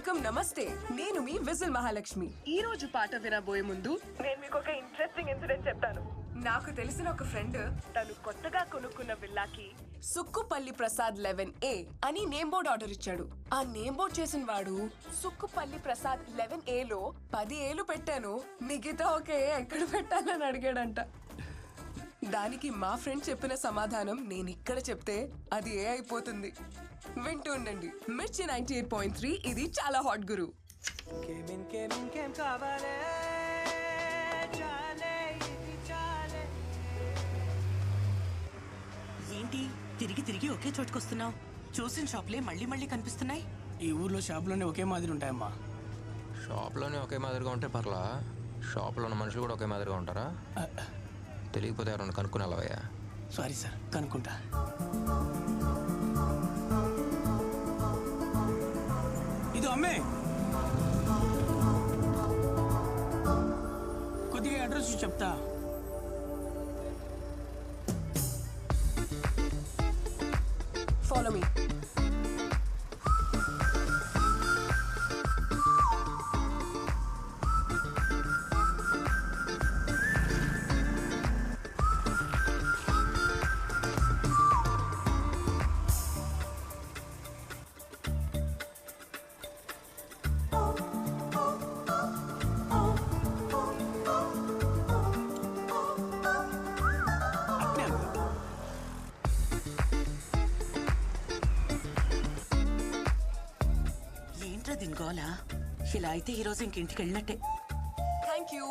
Welcome నమస్తే. నేను మీ whistle Mahalakshmi. ఈ రోజు పాట వినబోయే ముందు నేను మీకు ఒక ఇంట్రెస్టింగ్ ఇన్సిడెంట్ చెప్తాను. నాకు తెలిసిన ఒక ఫ్రెండ్ తను కొత్తగా కొనుక్కున్న విల్లాకి సుక్కుపల్లి ప్రసాద్ 11A అని నేమ్ బోర్డ్ ఆర్డర్ ఇచ్చాడు. ఆ నేమ్ బోర్డ్ చేసిన వాడు సుక్కుపల్లి ప్రసాద్ 11Aలో 10 ఏలు పెట్టాను, మిగతా ఒక ఏ ఎక్కడ పెట్టాలని అడిగాడంట. దానికి మా ఫ్రెండ్ చెప్పిన సమాధానం నేను ఇక్కడ చెప్తే అది ఏ అయిపోతుంది. వింటూ ఉండండి మిర్చి 98.3. ఇది చాలా హాట్ గురు. ఏంటి తిరిగి తిరిగి ఒకే చోటుకొస్తున్నావు? చూసిన షాప్లే మళ్ళీ మళ్ళీ కనిపిస్తున్నాయి. ఈ ఊర్లో షాపులోనే ఒకే మాదిరి ఉంటాయమ్మా. షాప్లోనే ఒకే మాదిరిగా ఉంటే పర్లా, షాప్లో ఉన్న మనుషులు కూడా ఒకే మాదిరిగా ఉంటారా? తెలియకపోతే ఎవరన్నా కనుక్కునేలావయ్యా. Sorry sir, కనుక్కుంటా. ఇది అమ్మే, కొద్దిగా అడ్రస్ చెప్తా. Follow me. ఏంట్రా దీనిగోలా? ఇలా అయితే ఈరోజు ఇంకింటికి వెళ్ళినట్టే. Thank you.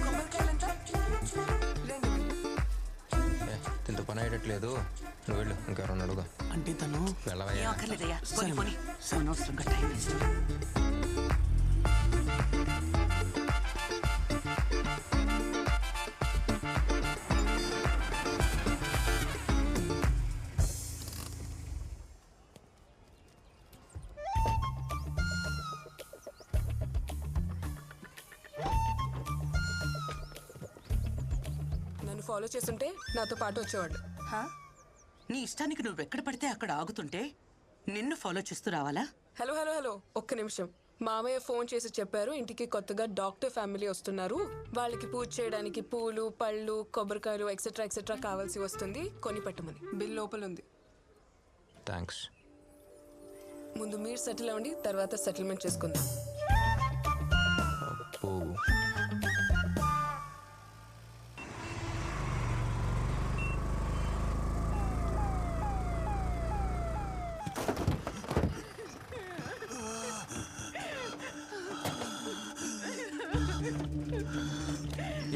కొబ్బరికాయలంతా 2,000. దీంతో పని అయ్యేటట్లేదు, నువ్వు వెళ్ళు, ఇంకెవరన్నా అడుగు. అంటే తను ఏం వెళ్ళవయ్యా. అక్కర్లేదయ్యా, సరే. పోనీ అనవసరంగా టైం వేస్ట్. నన్ను ఫాలో చేస్తుంటే నాతో పాటు వచ్చేవాడు. నీ ఇష్టానికి నువ్వు ఎక్కడ పడితే అక్కడ ఆగుతుంటే నిన్ను ఫాలో చేస్తూ రావాలా? హలో హలో హలో, ఒక్క నిమిషం. మామయ్య ఫోన్ చేసి చెప్పారు ఇంటికి కొత్తగా డాక్టర్ ఫ్యామిలీ వస్తున్నారు, వాళ్ళకి పూజ చేయడానికి పూలు పళ్ళు కొబ్బరికాయలు ఎక్సెట్రా ఎక్సెట్రా కావాల్సి వస్తుంది, కొని పెట్టమని. బిల్ లోపల ఉంది. థ్యాంక్స్. ముందు మీరు సెటిల్ అవ్వండి, తర్వాత సెటిల్మెంట్ చేసుకుందాం. అబ్బో.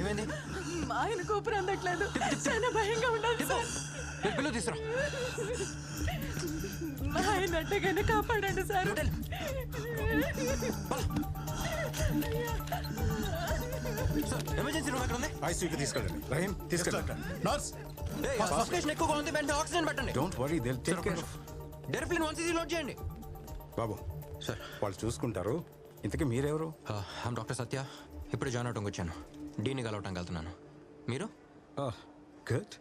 ఏమైంది? మా ఆయన కూపర్ అందట్లేదు, చాలా భయంగా ఉండాలి సార్. పిల్లలు తీసురా. మా ఆయన అట్టగానే కాపాడండి సార్. ఎమర్జెన్సీ రూమ్ ఎక్కడ ఉంది? ఐసీయూకి తీసుకెళ్ళండి. రహీం తీసుకెళ్ళండి. నర్స్, సఫికేషన్ ఎక్కువగా ఉంది, వెంటనే ఆక్సిజన్ పెట్టండి. Don't worry, they will take care of. Deriphyllin 1cc load చేయండి. బాబు సార్, వాళ్ళు చూసుకుంటారు. ఇంతకీ మీరెవరు? I'm doctor Satya. ఇప్పుడు జాయిన్ అవడానికి వచ్చాను. డీని కలవటానికి వెళ్తున్నాను. మీరు? Good.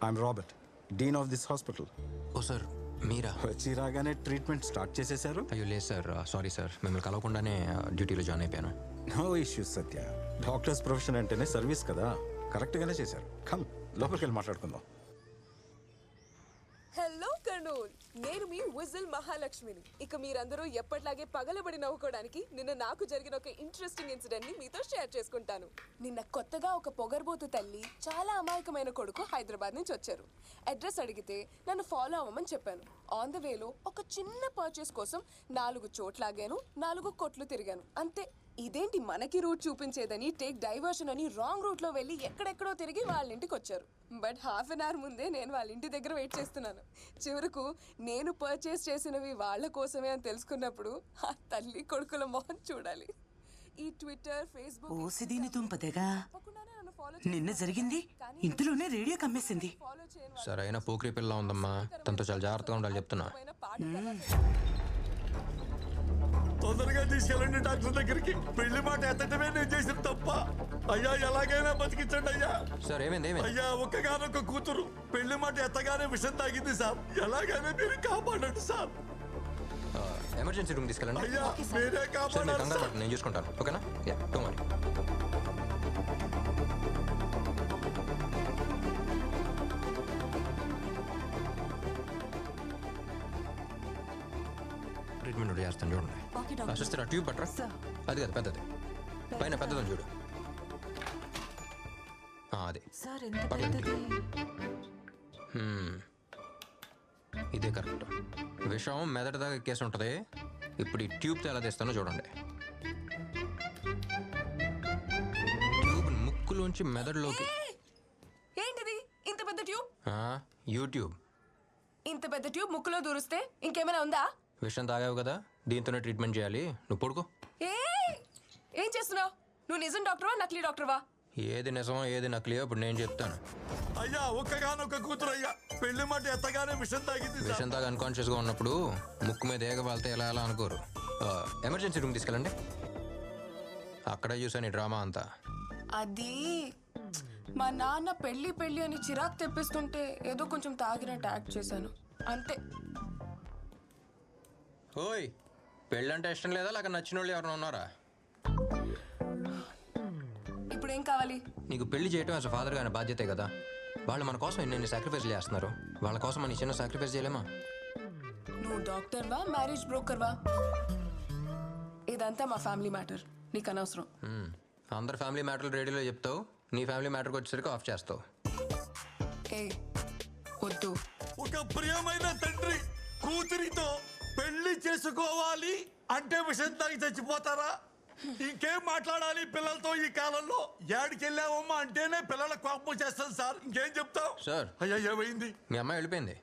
I'm Robert, dean of this hospital. Oh sir, మీరా? వచ్చి రాగానే ట్రీట్మెంట్ స్టార్ట్ చేసేశారు. అయ్యో లేదు సార్, సారీ సార్, మిమ్మల్ని కలవకుండానే డ్యూటీలో జాయిన్ అయిపోయాను. నో ఇష్యూస్ సత్య, డాక్టర్స్ ప్రొఫెషన్ అంటేనే సర్వీస్ కదా, కరెక్ట్గానే చేశారు. కమ్, లోపలికి వెళ్ళి మాట్లాడుకుందాం. హలో కర్నూల్, నేను మీ విజిల్ మహాలక్ష్మిని. ఇక మీరందరూ ఎప్పటిలాగే పగలబడి నవ్వుకోవడానికి నిన్న నాకు జరిగిన ఒక ఇంట్రెస్టింగ్ ఇన్సిడెంట్ ని మీతో షేర్ చేసుకుంటాను. నిన్న కొత్తగా ఒక పొగర్బోతు తల్లి చాలా అమాయకమైన కొడుకు హైదరాబాద్ నుంచి వచ్చారు. అడ్రస్ అడిగితే నన్ను ఫాలో అవ్వమని చెప్పాను. ఆన్ ద వేలో ఒక చిన్న పర్చేస్ కోసం 4 చోట్లాగాను, 4 కొట్లు తిరిగాను, అంతే. ఇదేంటి మనకి రూట్ చూపించేదని టేక్ డైవర్షన్ అని రాంగ్ రూట్ లో వెళ్ళి ఎక్కడెక్కడో తిరిగి వాళ్ళ ఇంటికి వచ్చారు. బట్ హాఫ్ అన్ అవర్ ముందే నేను వాళ్ళ ఇంటి దగ్గర వెయిట్ చేస్తున్నాను. చివరకు నేను పర్చేస్ చేసినవి వాళ్ళ కోసమే అని తెలుసుకున్నప్పుడు ఆ తల్లి కొడుకుల మొహం చూడాలి. ఈ ట్విట్టర్, ఫేస్బుక్ ఓసి దీని తుంపదేగా నిన్న జరిగింది. ఇంతలోనే రేడియో కమ్మేసింది. సరైన పోకిరి పిల్ల ఉందమ్మా, తనతో చాలా జాగ్రత్తగా ఉండాలి చెప్తున్నా. తొందరగా తీసుకెళ్ళండి డాక్టర్ దగ్గరికి. పెళ్లి మాట ఎత్తటమే నేను చేసిన తప్ప. అయ్యా ఎలాగైనా బతికించండి అయ్యా. సార్ ఏమైంది ఏమైంది అయ్యా ఒక్కగానొక్క కూతురు పెళ్లి మాట ఎత్తగానే విషం తాగింది సార్. ఎలాగైనా మీరు కాపాడండి సార్. ఎమర్జెన్సీ రూమ్ తీసుకెళ్ళండి. అయ్యా మీరే సార్ మీరు కాపాడాలి కంగారు సార్. పడకండి, నేను చూసుకుంటాను. ఓకేనా? Yeah, don't worry. ట్రీట్మెంట్ చేస్తాను చూడండి. సిస్టర్ ఆ ట్యూబ్ పట్టరా. అది కదా పెద్దది, పైన పెద్దదని చూడు. అది సార్ ఎంత పర్లేదు. పెద్దది? ఇదే కరెక్ట్. విషం మెదడు దాకా ఎక్కేసి ఉంటుంది. ఇప్పుడు ఈ ట్యూబ్తో ఎలా తీస్తానో చూడండి. ట్యూబ్ ముక్కులోంచి మెదడులోకి. ఏంటిది ఇంత పెద్ద ట్యూబ్? యూట్యూబ్. ఇంత పెద్ద ట్యూబ్ ముక్కులో దూరిస్తే ఇంకేమైనా ఉందా? విషం తాగావు కదా, దీంతోనే ట్రీట్మెంట్ చేయాలి. నువ్వు పడుకో. ఏం చేస్తున్నావు? నువ్వు నిజం డాక్టర్వా నకిలీ డాక్టర్వా? ఏది నిజమో ఏది నకిలీయో ఇప్పుడు నేను చెప్తాను. అయ్యా ఒక్కగానొక్క కూతురు అయ్యా పెళ్లి మాట ఎత్తగానే విషం తాగింది సార్. విషం తాగా అన్కాన్షియస్గా ఉన్నప్పుడు ముక్కు మీద ఏగ వాళ్తే ఎలా ఎలా అనుకోరు. ఎమర్జెన్సీ రూమ్ తీసుకెళ్ళండి. అక్కడే చూసాను ఈ డ్రామా అంతా. అది మా నాన్న పెళ్లి పెళ్లి అని చిరాకు తెప్పిస్తుంటే ఏదో కొంచెం తాగినట్టు యాక్ట్ చేశాను అంతే. ఓయ్, పెళ్ళంటే ఇష్టం లేదా లేక నచ్చిన వాళ్ళు ఎవరైనా ఉన్నారా? ఇప్పుడు ఏం కావాలి? నీకు పెళ్లి చేయటం యాజ్ ఫాదర్ గారి బాధ్యతే కదా. వాళ్ళు మన కోసం ఎన్ని సాక్రిఫైస్ చేస్తున్నారు. వాళ్ళ కోసం మన చిన్న సాక్రిఫైస్ చేయలేమా? నువ్వు డాక్టర్వా మ్యారేజ్ బ్రోకర్వా? ఇదంతా మా ఫ్యామిలీ మ్యాటర్, నీకు అనవసరం. అందరు ఫ్యామిలీ మ్యాటర్లు రేడియోలో చెప్తావు, నీ ఫ్యామిలీ మ్యాటర్కి వచ్చేసరికి ఆఫ్ చేస్తావు. ఏ వద్దు. ఒక ప్రియమైన తండ్రి కూతురితో పెళ్లి చేసుకోవాలి అంటే విషం తాగి చచ్చిపోతారా? ఇంకేం మాట్లాడాలి పిల్లలతో ఈ కాలంలో? ఏడికెళ్ళావమ్మా అంటేనే పిల్లల కోపం చేస్తాను సార్. ఇంకేం చెప్తావు సార్, అయ్యా ఏమైంది? మీ అమ్మాయి వెళ్ళిపోయింది.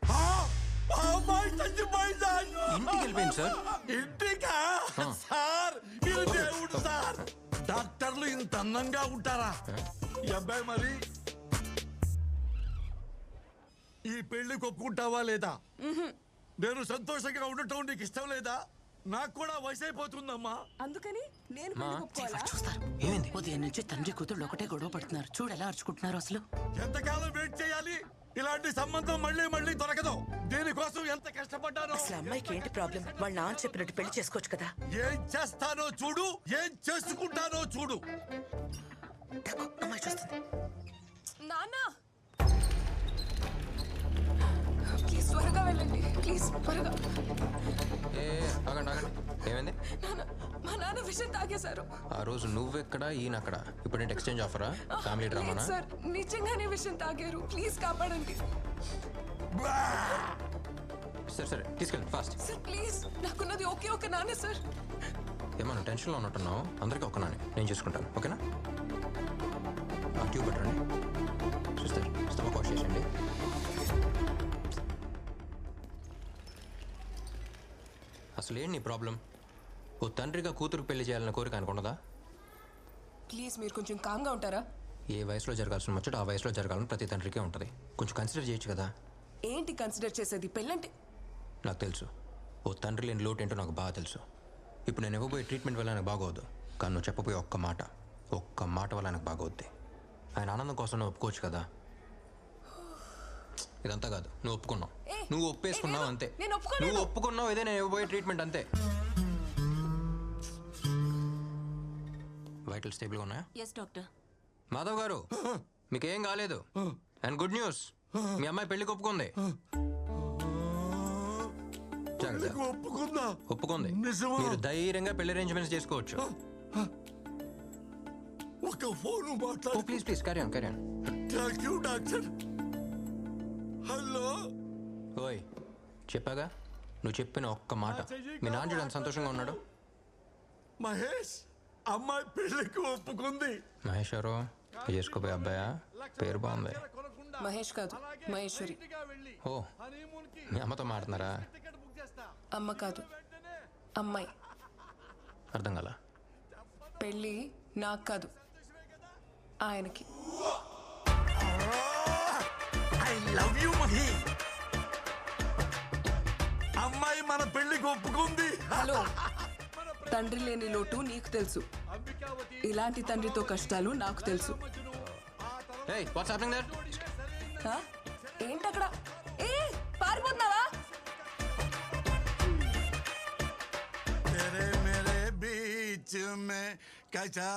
అమ్మాయి చచ్చిపోయిందా? ఇంటికి వెళ్ళిపోయింది సార్. ఇంటికా సార్? మీరు దేవుడు సార్. డాక్టర్లు ఇంత అందంగా ఉంటారా? ఈ అబ్బాయి మరి ఈ పెళ్లికి ఒప్పుకుంటావా లేదా? నేను సంతోషంగా ఉండటం నీకు ఇష్టం లేదా? నాకు కూడా వయసు అయిపోతుందమ్మా. అందుకని నేను మా, పెళ్లికి ఒప్పుకోవాలా? చూస్తారు ఏమైంది? ఉదయం నుంచి తండ్రి కూతుళ్ళు ఒకటే గొడవ పడుతున్నారు. చూడు ఎలా అరుచుకుంటున్నారు అసలు. ఎంతకాలం వెయిట్ చేయాలి? ఇలాంటి సంబంధం మళ్ళీ మళ్ళీ దొరకదు. దీనికోసం ఎంత కష్టపడ్డానో. అసలు అమ్మాయికి ఏంటి ప్రాబ్లం? వాళ్ళ నాన్న చెప్పినట్టు పెళ్లి చేసుకోవచ్చు కదా. ఏం చేస్తానో చూడు, ఏం చేసుకుంటానో చూడు. తక్కువ అమ్మాయి చూస్తుంది. నాన్న ప్లీజ్ త్వరగా వెళ్ళండి, ప్లీజ్ త్వరగా. ఏ ఆగండి ఆగండి, ఏమైంది? నాన్న, మా నాన్న విషయం తాగేశారు. ఆ రోజు నువ్వెక్కడ ఈయనక్కడ. ఇప్పుడు నేను ఎక్స్చేంజ్ ఆఫరా? ఫ్యామిలీ డ్రామానా? లేదు సార్, నిజంగానే విషయం తాగారు. ప్లీజ్ కాపాడండి సరే సరే తీసుకెళ్ళండి ఫాస్ట్. సార్. ప్లీజ్, నాకున్నది ఒకే ఒక నాన్న సార్. ఏమన్నా టెన్షన్లో ఉన్నట్టున్నావు. అందరికీ ఒక్క నానే, నేను చూసుకుంటాను. ఓకేనా? ఆ ట్యూబ్ పెట్టండి. సిస్టర్ స్టమక్ వాష్ చేసేయండి. అసలు ఏంటి నీ ప్రాబ్లం? ఓ తండ్రిగా కూతురు పెళ్లి చేయాలన్న కోరిక అనుకున్నదా? ప్లీజ్ మీరు కొంచెం కామ్గా ఉంటారా? ఏ వయసులో జరగాల్సిన ముచ్చట ఆ వయసులో జరగాలని ప్రతి తండ్రికే ఉంటుంది. కొంచెం కన్సిడర్ చేయొచ్చు కదా. ఏంటి కన్సిడర్ చేసేది? పెళ్ళంటే నాకు తెలుసు, ఓ తండ్రి లేని లోటు ఏంటో నాకు బాగా తెలుసు. ఇప్పుడు నేను ఇవ్వబోయే ట్రీట్మెంట్ వల్ల నాకు బాగోద్దు, కానీ నువ్వు చెప్పబోయే ఒక్క మాట వల్ల నాకు బాగోద్ది. ఆయన ఆనందం కోసం నువ్వు ఒప్పుకోవచ్చు కదా. ఇదంతా కాదు, నువ్వు ఒప్పుకున్నావు, నువ్వు ఒప్పేసుకున్నావు అంతే. నేను ఒప్పుకోలేదు. నువ్వు ఒప్పుకున్నావు, ఇదే నేను ఇవ్వబోయే ట్రీట్మెంట్ అంతే. వైటల్ స్టేబుల్గా ఉన్నాయా? Yes doctor. మాధవ్ గారు, మీకేం కాలేదు. అండ్ గుడ్ న్యూస్, మీ అమ్మాయి పెళ్లికి ఒప్పుకుంది. జాగ్రత్త. ఒప్పుకుందా? ఒప్పుకుంది. నిజమా? మీరు ధైర్యంగా పెళ్లి అరేంజ్మెంట్స్ చేసుకోవచ్చు. ఒక ఫోన్ మాట్లాడు. Please please carry on. Thank you doctor. Hello. ఓయ్, చెప్పాగా, నువ్వు చెప్పిన ఒక్క మాట. మీ నాన్న చూడు ఎంత సంతోషంగా ఉన్నాడు. మహేష్, అమ్మాయి పెళ్లికి ఒప్పుకుంది. మహేష్ ఎవరు? చేసుకోపోయే అబ్బాయా? పేరు బాగుంది. మహేష్ కాదు, మహేశ్వరి. ఓ, మీ అమ్మతో మాట్లాడుతున్నారా? అమ్మ కాదు, అమ్మాయి. అర్థం కాల. పెళ్ళి నాకు కాదు, ఆయనకి. I love you Mahi. అమ్మాయి మన పెళ్లికి ఒప్పుకుంది. హలో, తండ్రి లేని లోటు నీకు తెలుసు, ఇలాంటి తండ్రితో కష్టాలు నాకు తెలుసు. Hey, what's happening there? ఆ? ఏంటక్కడ? ఏ పారిపోతున్నావా? तेरे मेरे बीच में कैसा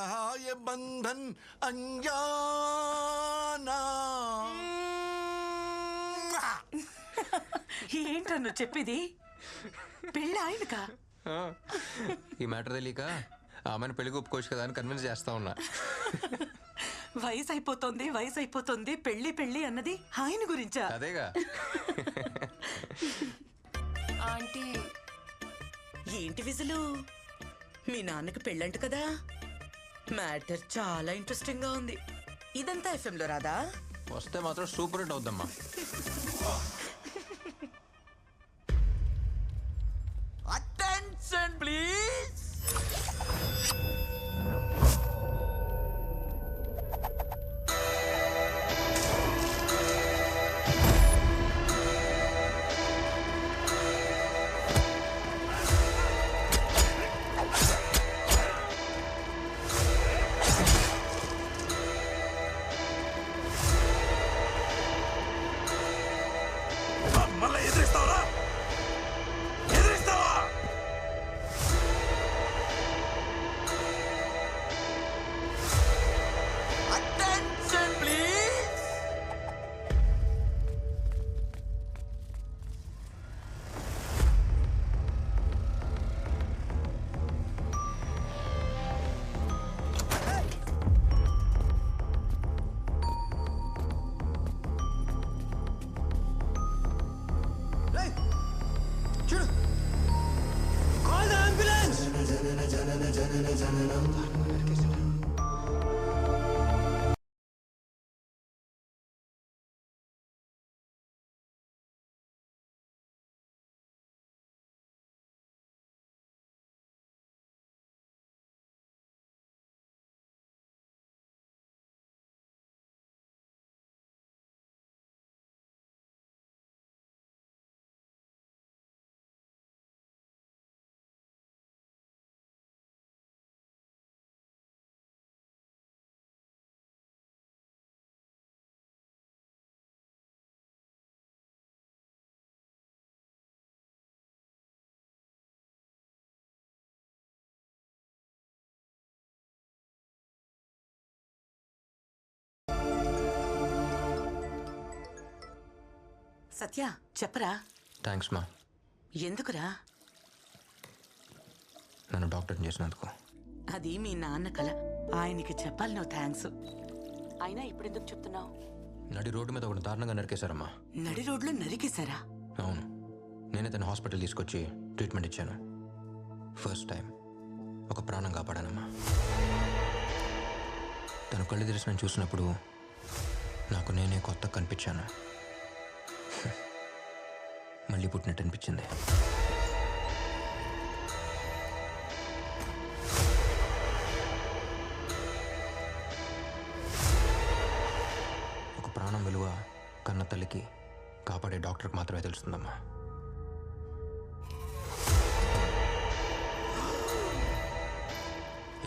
ये बंधन अनजाना. ఏంట్రా నువ్వు చెప్పేది? పెళ్ళి ఆయనకా? ఈ మ్యాటర్ తెలియక ఆమెను పెళ్లికి ఒప్పుకోవచ్చు కదా అని కన్విన్స్ చేస్తా ఉన్నా. వయసు అయిపోతుంది పెళ్లి పెళ్లి అన్నది ఆయన గురించా? అదేగా. ఆంటీ ఏంటి విజులు? మీ నాన్నకి పెళ్ళంట కదా? మ్యాటర్ చాలా ఇంట్రెస్టింగ్ గా ఉంది. ఇదంతా FM లో రాదా? వస్తే మాత్రం సూపర్ హిట్ అవుద్దమ్మా. Attention please. మళ్ళీ ఎదిరిస్తావా? Attention please. చూడు. Call the ambulance. సత్య చెప్పరా? థ్యాంక్స్ మా. ఎందుకురా? నన్ను డాక్టర్ని చేసినందుకు. అది మీ నాన్న కల, ఆయనకి చెప్పాలి నువ్వు థ్యాంక్స్. అయినా ఇప్పుడెందుకు చెప్తున్నావు? నడి రోడ్డు మీద ఒకటి దారుణంగా నరికేశారమ్మా. నడి రోడ్లో నరికేశారా? అవును, నేనే తన హాస్పిటల్ తీసుకొచ్చి ట్రీట్మెంట్ ఇచ్చాను. ఫస్ట్ టైం ఒక ప్రాణం కాపాడానమ్మా. తను కళ్ళు తెరిచి నన్ను చూసినప్పుడు నాకు నేనే కొత్త కనిపించాను. మళ్ళీ పుట్టినట్టు అనిపించింది. ఒక ప్రాణం విలువ కన్న తల్లికి, కాపాడే డాక్టర్కి మాత్రమే తెలుస్తుందమ్మా.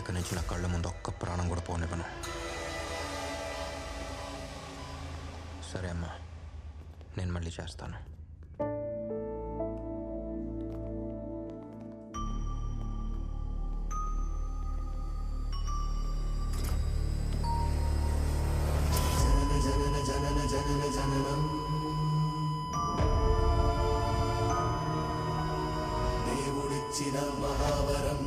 ఇక నుంచి నా కళ్ళ ముందు ఒక్క ప్రాణం కూడా పోనివ్వను. సరే అమ్మా, నేను మళ్ళీ చేస్తాను. దేవుడిచ్చిన మహావరం.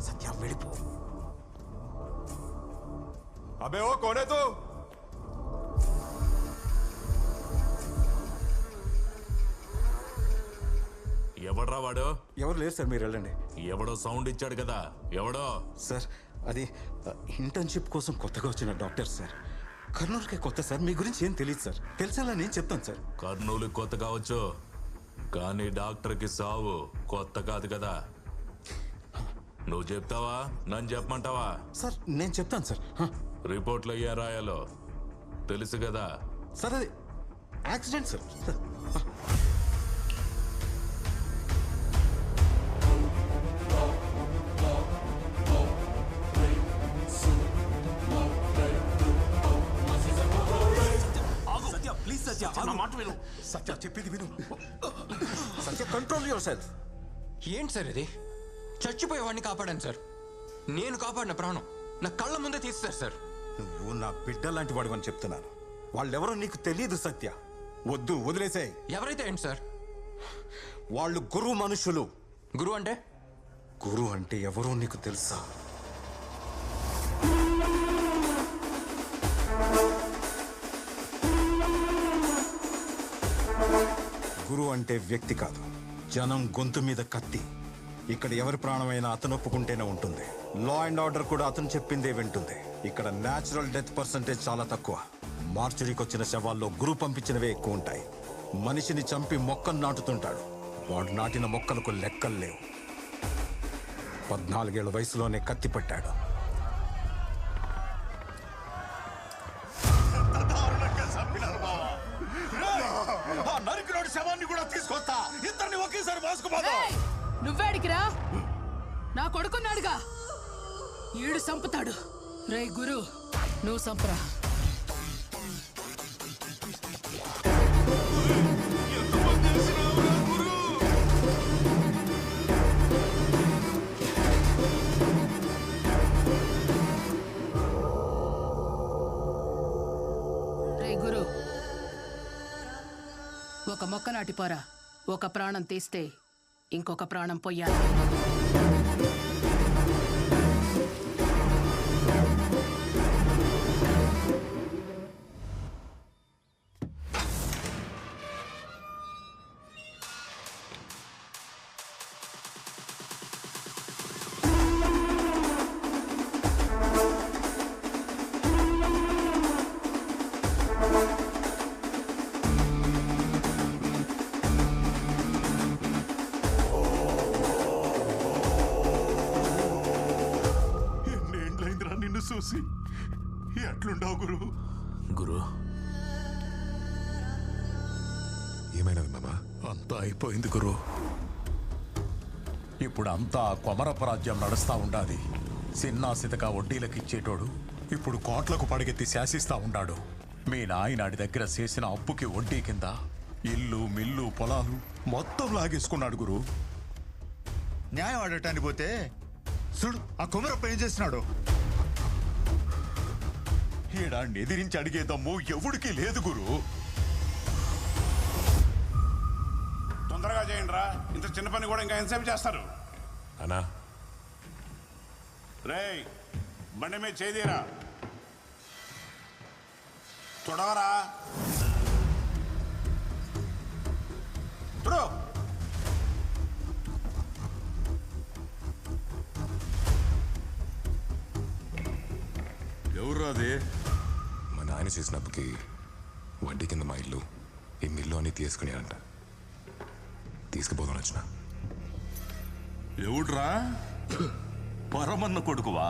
సత్య వెళ్ళిపో. అబే ఓ కోనే తో. ఎవడ్రా వాడు? ఎవరు లేరు సార్, మీరు వెళ్ళండి. ఎవడో సౌండ్ ఇచ్చాడు కదా, ఎవడో? సార్ అది ఇంటర్న్షిప్ కోసం కొత్తగా వచ్చిన డాక్టర్ సార్. కర్నూలుకే కొత్త సార్, మీ గురించి ఏం తెలియదు సార్. తెలిసేలా నేను చెప్తాను సార్. కర్నూలు కొత్త కావచ్చు, కానీ డాక్టర్కి సావు కొత్త కాదు కదా. నువ్వు చెప్తావా నన్ను చెప్పమంటావా? సార్ నేను చెప్తాను సార్. రిపోర్ట్లో ఏం రాయాలో తెలుసు కదా. సార్ అది యాక్సిడెంట్ సార్. సత్య ప్లీజ్ సత్య నా మాట విను. సత్య చెప్పేది విను. సత్య కంట్రోల్ యువర్ సెల్ఫ్. ఏంటి సార్ ఇది? చచ్చిపోయేవాడిని కాపాడాను సార్. నేను కాపాడిన ప్రాణం నా కళ్ళ ముందే తీస్తారు సార్. నువ్వు నా బిడ్డ లాంటి వాడివని చెప్తున్నాను. వాళ్ళెవరో నీకు తెలియదు సత్య. వద్దు, వదిలేసాయి. ఎవరైతే ఏంటి సార్? వాళ్ళు గురువు మనుషులు. గురువు అంటే? గురువు అంటే ఎవరో నీకు తెలుసా? గురువు అంటే వ్యక్తి కాదు, జనం గొంతు మీద కత్తి. ఇక్కడ ఎవరి ప్రాణమైనా అతను ఒప్పుకుంటేనే ఉంటుంది. లా అండ్ ఆర్డర్ కూడా అతను చెప్పిందే వింటుంది. ఇక్కడ న్యాచురల్ డెత్ పర్సంటేజ్ చాలా తక్కువ. మార్చురీకి వచ్చిన శవాల్లో గురువు పంపించినవే ఎక్కువ ఉంటాయి. మనిషిని చంపి మొక్కను నాటుతుంటాడు. వాడు నాటిన మొక్కలకు లెక్కలు లేవు. 14 ఏళ్ల వయసులోనే కత్తి పట్టాడు. నరికినోడి శవాన్ని కూడా తీసుకొస్తా. ఇద్దరిని ఒకేసారి మోసుకుపోతా. నువ్వేడికిరా? నా కొడుకున్నాడుగా, ఈడు సంపుతాడు. రే గురు, నువ్వు సంపరా. రే గురు, ఒక మొక్క నాటిపోరా. ఒక ప్రాణం తీస్తే ఇంకొక ప్రాణం పొయ్యాలి. ఎన్నేండ్లైందిరా నిన్ను చూసి. ఎట్లుండవు గురు? గురు ఏమైనది మామా? అంతా అయిపోయింది గురు. ఇప్పుడు అంతా కొమరపరాజ్యం నడుస్తా ఉండాది. సిన్నా సితక వడ్డీలకు ఇచ్చేటోడు ఇప్పుడు కోట్లకు పడిగెత్తి శాసిస్తా ఉన్నాడు. మీ నాయనాడి దగ్గర చేసిన అప్పుకి వడ్డీ కింద ఇల్లు మిల్లు పొలాలు మొత్తం లాగేసుకున్నాడు గురు. న్యాయం ఆడటానికి పోతే చూడు ఆ కుమరప్ప ఏం చేస్తున్నాడు. ఈడాన్ని ఎదిరించి అడిగే దమ్ము ఎవడికి లేదు గురు. తొందరగా చేయండి రా, ఇంత చిన్న పని కూడా ఇంకా ఎంతసేపు చేస్తారు? అన్నా రేయ్ బండి మీద చేదిరా, తొడవరా తుడు. ఎవరు అది? మా నాయన చేసిన అప్పుకి వడ్డీ కింద మా ఇల్లు ఇల్లు అని తీసుకునేనంట. తీసుకుపోదాం వచ్చిన. ఎవడ్రా? పరమన్న కొడుకువా?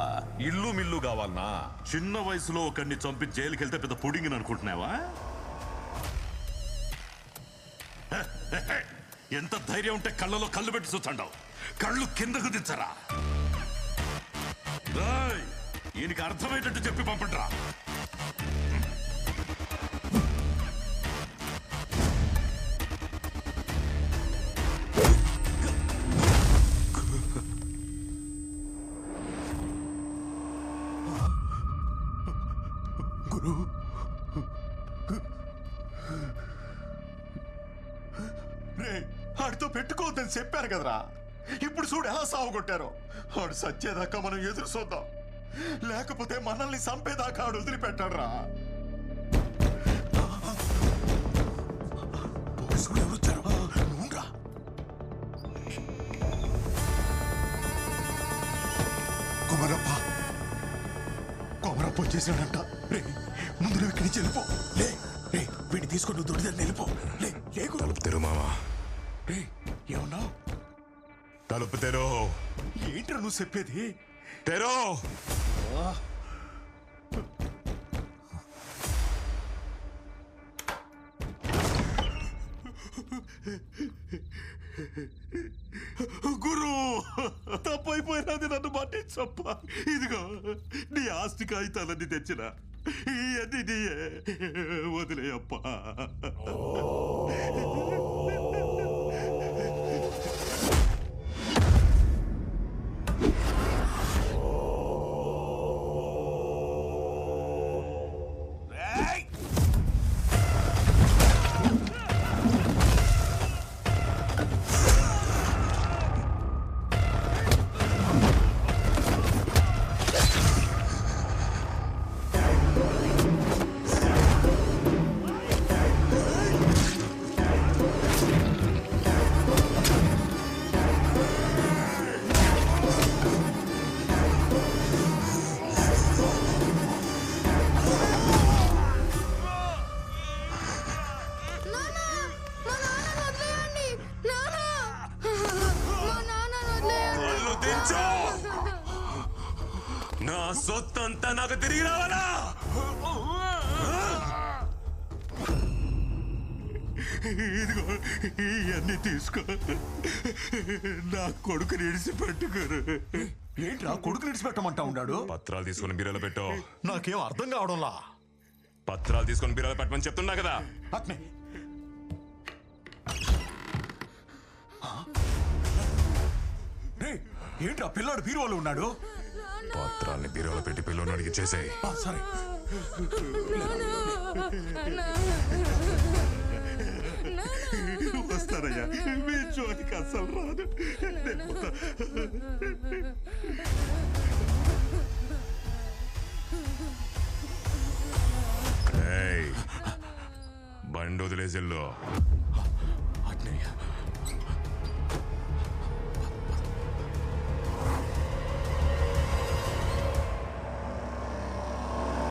ఇల్లు మిల్లు కావాలనా? చిన్న వయసులో ఒకరిని చంపి జైలుకి వెళ్తే పెద్ద పుడింగిని అనుకుంటున్నావా? ఎంత ధైర్యం ఉంటే కళ్ళలో కళ్ళు పెట్టి చూస్తాండావు. కళ్ళు కిందకు దించరా. ఈయనకి అర్థమయ్యేటట్టు చెప్పి పంపండిరా. గురు రే, ఆడితో పెట్టుకోవద్దని చెప్పారు కదరా. ఇప్పుడు చూడు ఎలా సాగుకొట్టారో. ఆడు సచ్చేదాకా మనం ఎదురు చూద్దాం, లేకపోతే మనల్ని చంపేదాకా ఆడు వదిలిపెట్టాడు రా. పోలీసులు ఎవరు వచ్చారు? నువ్వురా. కొమరప్ప కొమరప్ప వచ్చేసాడంట. రే ముందు నువ్వు ఇక్కడి నుంచి వెళ్ళిపో. లే రే, వీడిని తీసుకొని నువ్వు దొడిదాన్ని వెళ్ళిపో. లే లేకు. తలుపు తెరు మామా. రే ఏమన్నావు? తలుపు తెరో. ఏంట్రా నువ్వు చెప్పేది? తెరో. గురు, తప్పైపోయినది, నన్ను మన్నించప్ప. ఇదిగో నీ ఆస్తి కాగితాలన్నీ తెచ్చిన, ఇవన్నీ నీయే, వదిలేయప్ప. నా సొత్తంతా నాకు తిరిగి రావాలా? ఇదిగో ఇవన్నీ తీసుకో, నా కొడుకుని ఇడిచిపెట్టుకోరు. ఏంట్రా కొడుకుని ఇడిచిపెట్టమంటా ఉన్నాడు? పత్రాలు తీసుకొని బీరోలో పెట్టు. నాకేం అర్థం కావడంలా. పత్రాలు తీసుకొని బీరోలో పెట్టమని చెప్తున్నా కదా. అట్నే ఏంట్రా పిల్లాడు బీరువాలో ఉన్నాడు? పత్రాల్ని బీరోలో పెట్టి పిల్లోని అడిగి చేసేయి. సరే. వస్తారయ్యా, మీ చోటికి అస్సలు రాదు. బండి వదిలేసిల్లో.